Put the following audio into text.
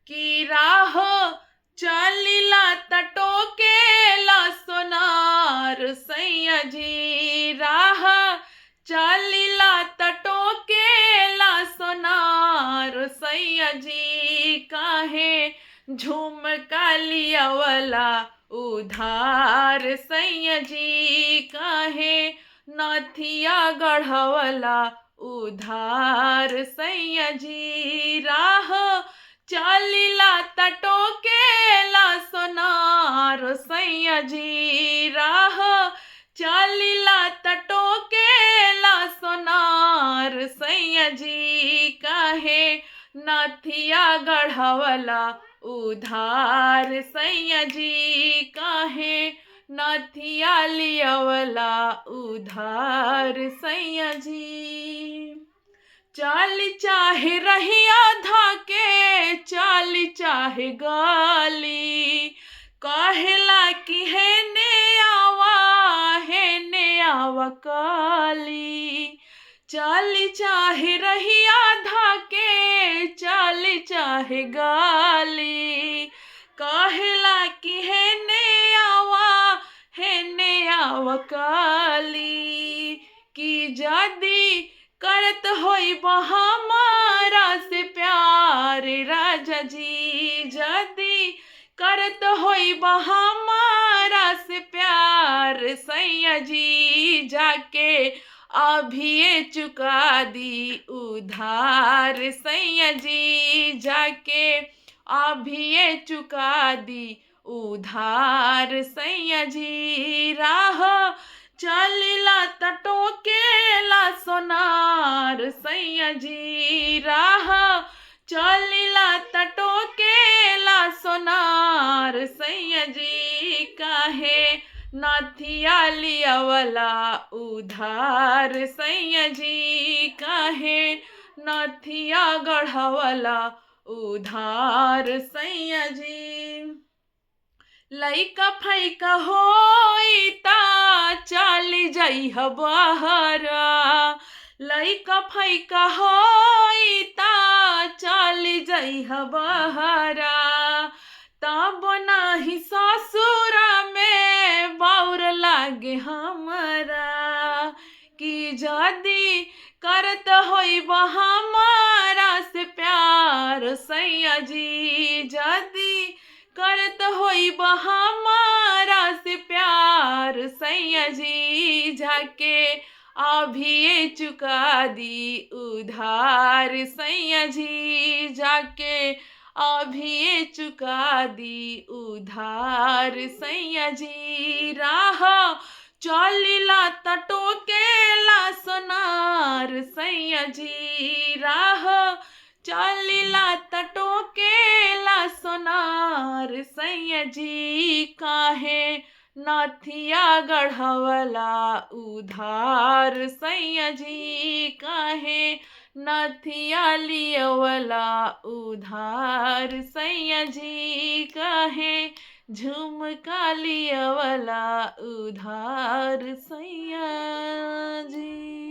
की राह चलिला टोकेला सोनार सैया जी राह चलिला टोकेला सोनार सैया जी काहे झुमका लियावला उधार सैया जी काहे नथिया गढ़वला उधार सैया जी राह चलिला टोकेला सोनार सैया जी राह चलिला टोकेला सोनार सैया जी काहे नथिया गढ़वला उधार सैया जी काहे नथिया लियावला उधार सैया जी चाल चाहे रहिया धाके चाल चाहे गाली कहला कि हेने आवा काली चाल चाहे रहिया धाके चाल चाहे गाली कहला कि हेने आवा काली कि जदी करत होई हमारा से प्यार राजा जी जदी करत होई हमारा से प्यार सैया जी जाके अभी चुका दी उधार सैया जी जाके अभी चुका दी उधार सैया जी राह चलिला टोकेला सोनार सैया जी राह चलिला टोकेला सोनार सैया जी काहे नथिया लियावला उधार सैया जी काहे नथिया गढ़वला उधार सैया जी लइका फैका होई ता चली जाइह बहरा लइका फैका होई ता चली जाइह बहरा तब नाही ससुरा में बाउर लागे हमरा कि जदी करत होई हमारा से प्यार सैया जी जदी करत होई हमारा से प्यार सैया जी जाके अभी चुका दी उधार सैया जी जाके अभी चुका दी उधार सैया जी राह चलिला टोकेला सोनार सैया जी राह चलिला टोकेला सोनार सैया जी काहे नथिया गढ़वला उधार सैया जी काहे नथिया लियावला उधार सैया जी काहे झुमका लियावला उधार सैया जी।